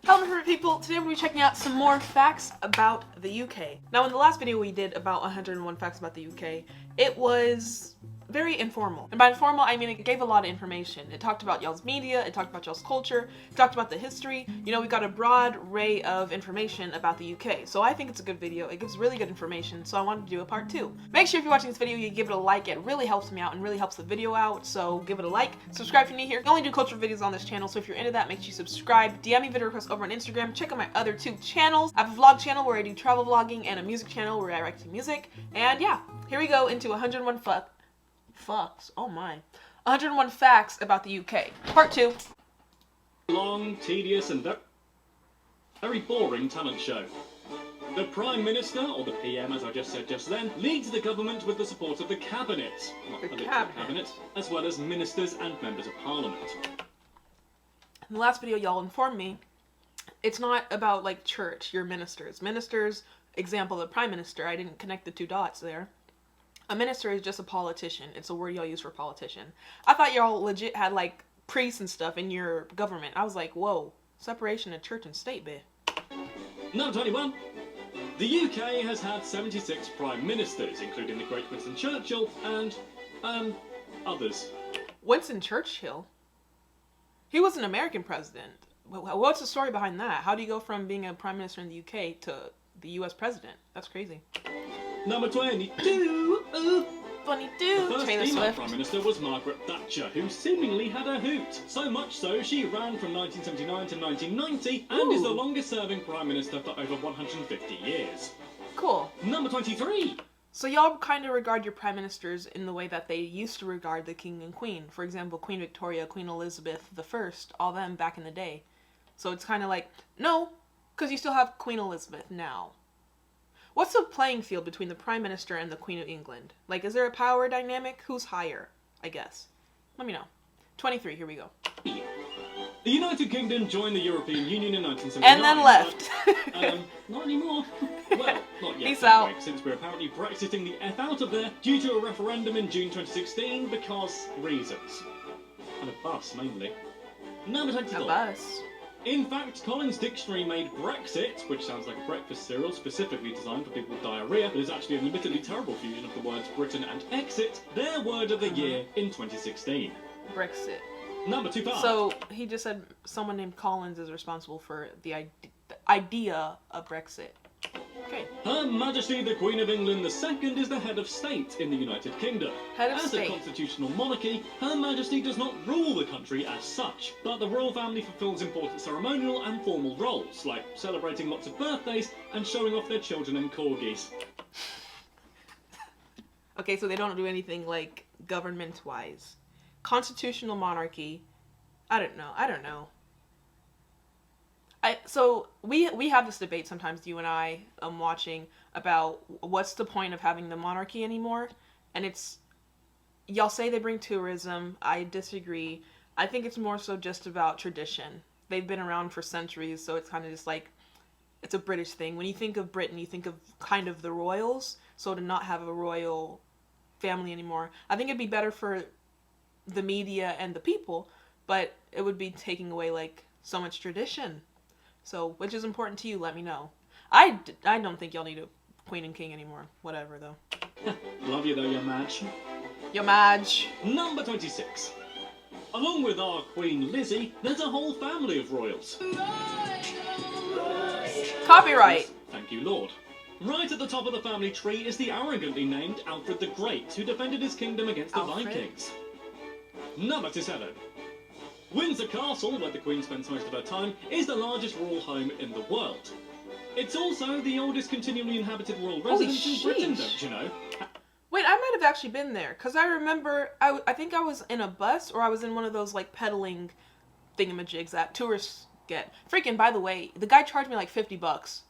Hello my favorite people, today we're going to be checking out some more facts about the UK. Now in the last video we did about 101 facts about the UK, it was very informal. And by informal I mean it gave a lot of information. It talked about y'all's media, it talked about y'all's culture, it talked about the history. You know, we got a broad array of information about the UK. So I think it's a good video, it gives really good information, so I wanted to do a part 2. Make sure if you're watching this video you give it a like, it really helps me out and really helps the video out, so give it a like. Subscribe if you're new here. I only do culture videos on this channel, so if you're into that, make sure you subscribe. DM me video requests over on Instagram. Check out my other 2 channels. I have a vlog channel where I do travel vlogging and a music channel where I react to music. And yeah, here we go into 101 fucks. Oh my. 101 facts about the UK. Part 2. Long, tedious and very boring talent show. The Prime Minister, or the PM as I just said just then, leads the government with the support of the Cabinet. The Cabinet. As well as ministers and members of Parliament. In the last video y'all informed me, it's not about like church, your ministers. Ministers, example, the Prime Minister, I didn't connect the 2 dots there. A minister is just a politician. It's a word y'all use for politician. I thought y'all legit had like priests and stuff in your government. I was like, whoa, separation of church and state, bit. Number 21. The UK has had 76 Prime Ministers, including the great Winston Churchill and, others. Winston Churchill? He was an American president. What's the story behind that? How do you go from being a Prime Minister in the UK to the US President? That's crazy. Number 22. 22. The first Taylor female Swift. Prime Minister was Margaret Thatcher, who seemingly had a hoot. So much so, she ran from 1979 to 1990 and is the longest serving Prime Minister for over 150 years. Cool. Number 23. So y'all kind of regard your Prime Ministers in the way that they used to regard the King and Queen. For example, Queen Victoria, Queen Elizabeth I, all them back in the day. So it's kind of like, no, because you still have Queen Elizabeth now. What's the playing field between the Prime Minister and the Queen of England? Like, is there a power dynamic? Who's higher, I guess? Let me know. 23, here we go. The United Kingdom joined the European Union in 1979. And then left. But, not anymore. Well, not yet. Peace out. Since we're apparently Brexiting the F out of there due to a referendum in June 2016 because reasons. And a bus, mainly. Number 24. A bus. In fact, Collins Dictionary made Brexit, which sounds like a breakfast cereal specifically designed for people with diarrhea, but is actually an admittedly terrible fusion of the words Britain and exit, their word of the year in 2016. Brexit. Number 25. So, he just said someone named Collins is responsible for the idea of Brexit. Okay. Her Majesty the Queen of England II is the head of state in the United Kingdom. Head of As state. a constitutional monarchy, Her Majesty does not rule the country as such, but the royal family fulfills important ceremonial and formal roles, like celebrating lots of birthdays and showing off their children and corgis. Okay, so they don't do anything like government-wise. Constitutional monarchy, I don't know. So we have this debate sometimes, you and I, watching about what's the point of having the monarchy anymore, and it's, y'all say they bring tourism, I disagree. I think it's more so just about tradition. They've been around for centuries, so it's kind of just like, it's a British thing. When you think of Britain, you think of kind of the royals, so to not have a royal family anymore, I think it'd be better for the media and the people, but it would be taking away like so much tradition. So, which is important to you, let me know. I don't think y'all need a queen and king anymore. Whatever, though. Love you though, your Madge. Your Madge. Number 26. Along with our Queen Lizzie, there's a whole family of royals. Copyright. Yes, thank you, Lord. Right at the top of the family tree is the arrogantly named Alfred the Great, who defended his kingdom against the Vikings. Number 27. Windsor Castle, where the Queen spends most of her time, is the largest royal home in the world. It's also the oldest continually inhabited royal residence in Britain, don't you know? Wait, I might have actually been there, because I remember, I think I was in a bus, or I was in one of those, like, pedaling thingamajigs that tourists get. Freaking, by the way, the guy charged me, like, $50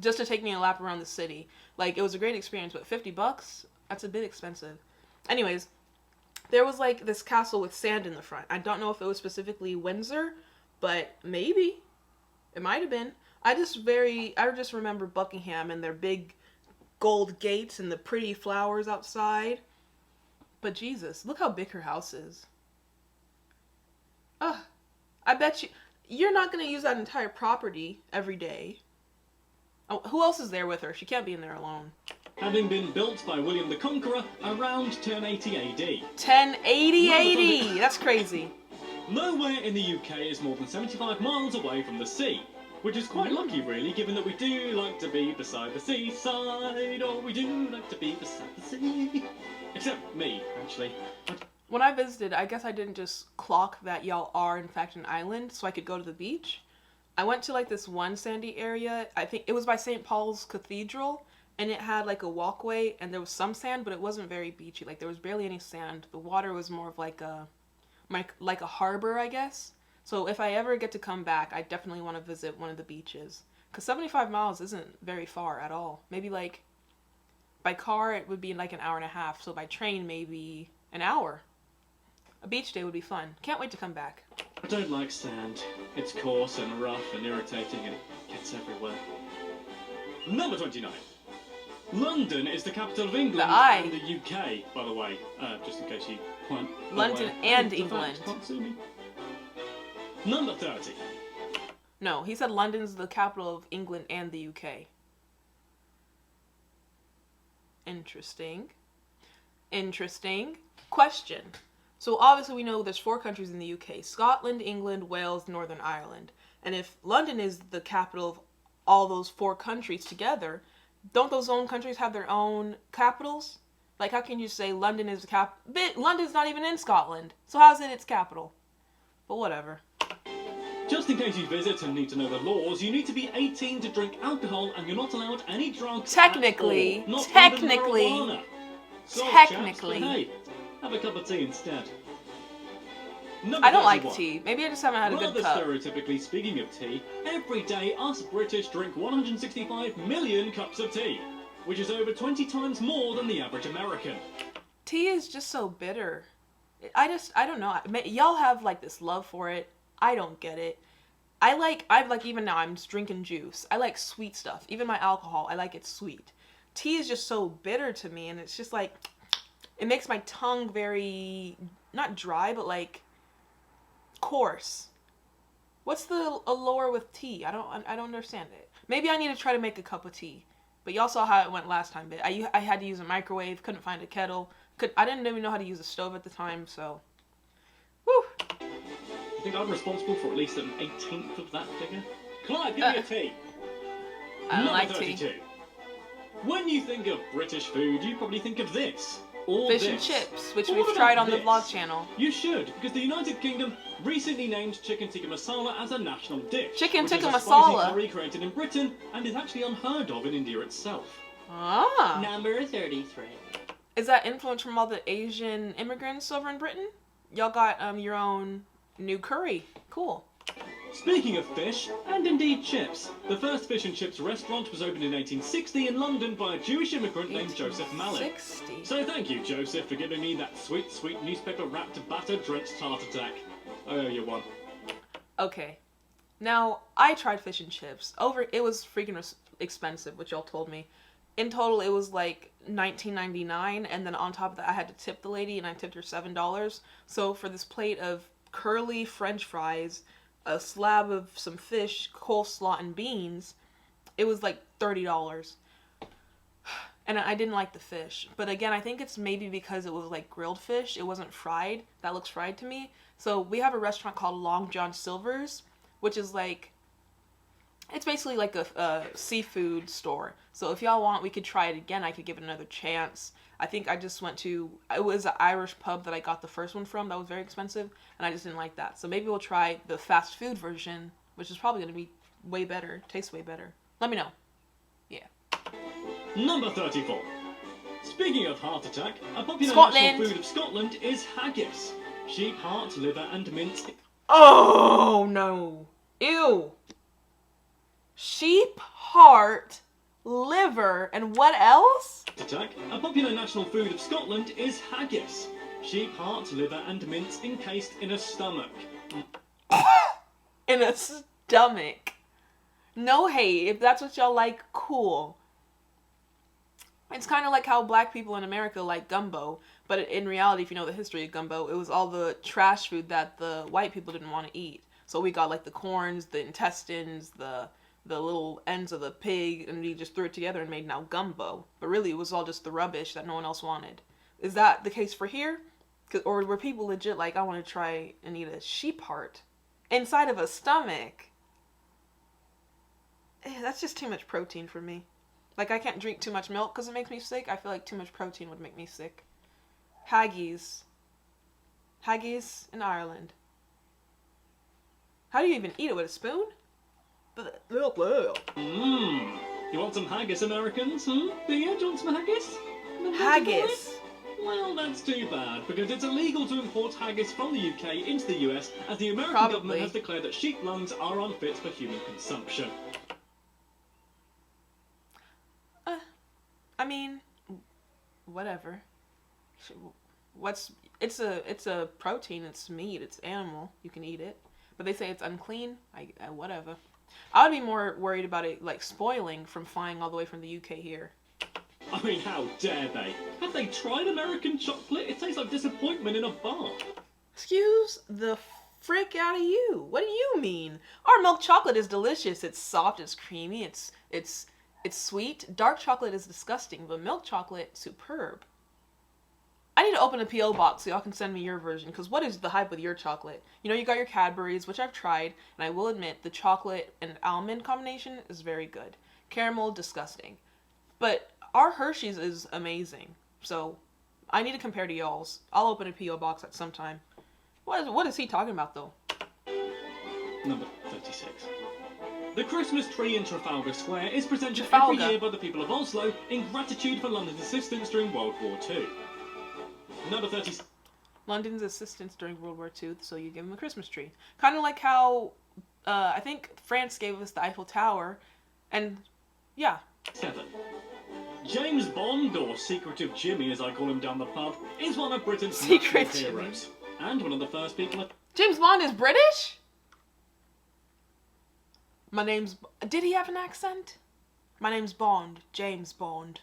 just to take me a lap around the city. Like, it was a great experience, but $50? That's a bit expensive. Anyways, there was like this castle with sand in the front. I don't know if it was specifically Windsor, but maybe. It might have been. I just remember Buckingham and their big gold gates and the pretty flowers outside. But Jesus, look how big her house is. Ugh. I bet you're not going to use that entire property every day. Oh, who else is there with her? She can't be in there alone. Having been built by William the Conqueror around 1080 AD. 1080 AD! That's crazy. Nowhere in the UK is more than 75 miles away from the sea, which is quite lucky really, given that we do like to be beside the seaside, or we do like to be beside the sea. Except me, actually. When I visited, I guess I didn't just clock that y'all are in fact an island so I could go to the beach. I went to like this one sandy area, I think it was by St. Paul's Cathedral, and it had like a walkway and there was some sand, but it wasn't very beachy. Like there was barely any sand. The water was more of like a harbor, I guess. So if I ever get to come back, I definitely want to visit one of the beaches. Because 75 miles isn't very far at all. Maybe like by car it would be like an hour and a half. So by train maybe an hour. A beach day would be fun. Can't wait to come back. I don't like sand. It's coarse and rough and irritating and it gets everywhere. Number 29. London is the capital of England and the UK, by the way. Just in case you weren't London aware. and England. Can't sue me. Number 30. No, he said London's the capital of England and the UK. Interesting. Interesting. Question. So obviously we know there's 4 countries in the UK. Scotland, England, Wales, Northern Ireland. And if London is the capital of all those 4 countries together, don't those own countries have their own capitals? Like how can you say London is the London's not even in Scotland. So how's it its capital? But whatever. Just in case you visit and need to know the laws, you need to be 18 to drink alcohol and you're not allowed any drugs Technically. at all. Not Technically. even marijuana. So, Technically. chaps, hey, have a cup of tea instead. I don't like tea. Maybe I just haven't had a good cup. Rather stereotypically speaking of tea, every day us British drink 165 million cups of tea, which is over 20 times more than the average American. Tea is just so bitter. I don't know. Y'all have like this love for it. I don't get it. I like even now I'm just drinking juice. I like sweet stuff. Even my alcohol, I like it sweet. Tea is just so bitter to me, and it's just like, it makes my tongue very, not dry, but like coarse. What's the allure with tea? I don't understand it. Maybe I need to try to make a cup of tea. But y'all saw how it went last time. But I had to use a microwave, couldn't find a kettle. I didn't even know how to use a stove at the time, so. Whew. I think I'm responsible for at least an 18th of that figure. Clive, give me a tea. I don't Number like 32. tea. When you think of British food, you probably think of this. Or Fish this. and chips, which But we've what tried about on the this? vlog channel. You should, because the United Kingdom recently named chicken tikka masala as a national dish. Chicken which tikka is a masala? spicy curry created in Britain and is actually unheard of in India itself. Ah. Number 33. Is that influence from all the Asian immigrants over in Britain? Y'all got your own new curry. Cool. Speaking of fish, and indeed chips, the first fish and chips restaurant was opened in 1860 in London by a Jewish immigrant named Joseph Malik. 60. So thank you, Joseph, for giving me that sweet, sweet newspaper-wrapped batter-drenched heart attack. I owe you one. Okay. Now, I tried fish and chips. It was freaking expensive, which y'all told me. In total, it was like $19.99, and then on top of that, I had to tip the lady, and I tipped her $7. So for this plate of curly French fries, a slab of some fish, coleslaw, and beans, it was like $30. And I didn't like the fish. But again, I think it's maybe because it was like grilled fish. It wasn't fried. That looks fried to me. So we have a restaurant called Long John Silver's, which is like, it's basically like a seafood store. So if y'all want, we could try it again. I could give it another chance. I think I just went to, it was an Irish pub that I got the first one from. That was very expensive, and I just didn't like that. So maybe we'll try the fast food version, which is probably going to be way better, tastes way better. Let me know. Yeah. Number 34. Speaking of heart attack, a popular Scotland. national food of Scotland is haggis. Sheep heart, liver and mince. Oh, no. Ew. Sheep heart, liver, and what else? Attack. A popular national food of Scotland is haggis. Sheep heart, liver and mince encased in a stomach. In a stomach. No hate. If that's what y'all like, cool. It's kind of like how black people in America like gumbo. But in reality, if you know the history of gumbo, it was all the trash food that the white people didn't want to eat. So we got like the corns, the intestines, the little ends of the pig, and we just threw it together and made now gumbo. But really, it was all just the rubbish that no one else wanted. Is that the case for here? Or were people legit like, I want to try and eat a sheep heart inside of a stomach? That's just too much protein for me. Like, I can't drink too much milk because it makes me sick. I feel like too much protein would make me sick. Haggis. Haggis in Ireland. How do you even eat it, with a spoon? Mmm. You want some haggis, Americans? Do you? Do you want some haggis? Haggis. Well, that's too bad, because it's illegal to import haggis from the UK into the US, as the American government has declared that sheep lungs are unfit for human consumption. I mean, whatever. It's a protein, it's meat, it's animal. You can eat it. But they say it's unclean. Whatever. I would be more worried about it, like, spoiling from flying all the way from the UK here. I mean, how dare they? Have they tried American chocolate? It tastes like disappointment in a bar. Excuse the frick out of you. What do you mean? Our milk chocolate is delicious. It's soft, it's creamy, it's sweet. Dark chocolate is disgusting, but milk chocolate, superb. I need to open a P.O. box so y'all can send me your version, because what is the hype with your chocolate? You know, you got your Cadbury's, which I've tried, and I will admit the chocolate and almond combination is very good. Caramel, disgusting. But our Hershey's is amazing, so I need to compare to y'all's. I'll open a P.O. box at some time. What is he talking about, though? Number 36. The Christmas tree in Trafalgar Square is presented every year by the people of Oslo in gratitude for London's assistance during World War II. Number 30. London's assistance during World War II, so you give them a Christmas tree. Kind of like how, I think France gave us the Eiffel Tower, and, yeah. 7. James Bond, or Secretive Jimmy as I call him down the pub, is one of Britain's national heroes. And one of the first people... James Bond is British? My name's... Did he have an accent? My name's Bond. James Bond.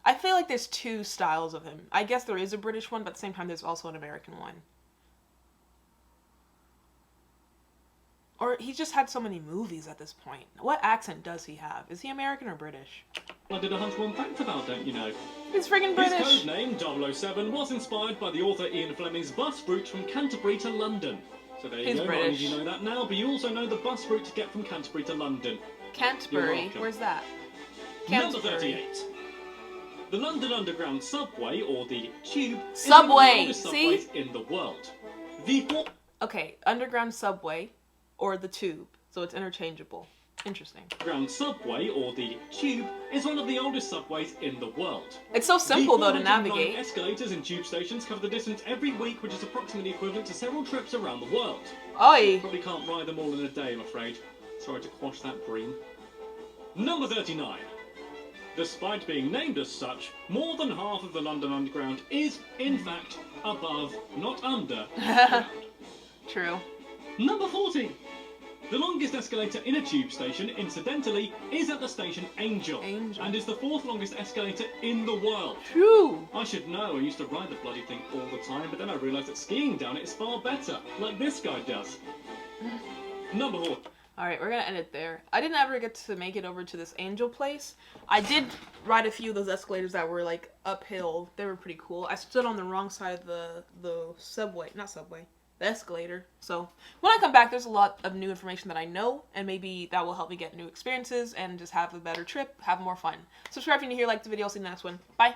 I feel like there's two styles of him. I guess there is a British one, but at the same time there's also an American one. Or he's just had so many movies at this point. What accent does he have? Is he American or British? I did a 101 fact about, don't you know? He's friggin' British! His code name, 007, was inspired by the author Ian Fleming's bus route from Canterbury to London. So there you go, not only do you know that now, but you also know the bus route to get from Canterbury to London. Canterbury? Where's that? Number 38. The London Underground Subway, or the Tube, is one of the longest subways in the world. Okay, Underground Subway, or the Tube, so it's interchangeable. Interesting. Underground Subway, or the Tube, is one of the oldest subways in the world. It's so simple, though, to navigate. Escalators in tube stations cover the distance every week, which is approximately equivalent to several trips around the world. Oi! Probably can't ride them all in a day, I'm afraid. Sorry to quash that dream. Number 39. Despite being named as such, more than half of the London Underground is, in fact, above, not under, ground. True. Number 40. The longest escalator in a tube station, incidentally, is at the station Angel. And is the 4th longest escalator in the world. True. I should know, I used to ride the bloody thing all the time, but then I realised that skiing down it is far better, like this guy does. Number 4. Alright, we're gonna end it there. I didn't ever get to make it over to this Angel place. I did ride a few of those escalators that were, like, uphill. They were pretty cool. I stood on the wrong side of the subway. Not subway. The escalator. So, when I come back, there's a lot of new information that I know, and maybe that will help me get new experiences and just have a better trip, have more fun. Subscribe if you're new here, like the video, I'll see you in the next one. Bye!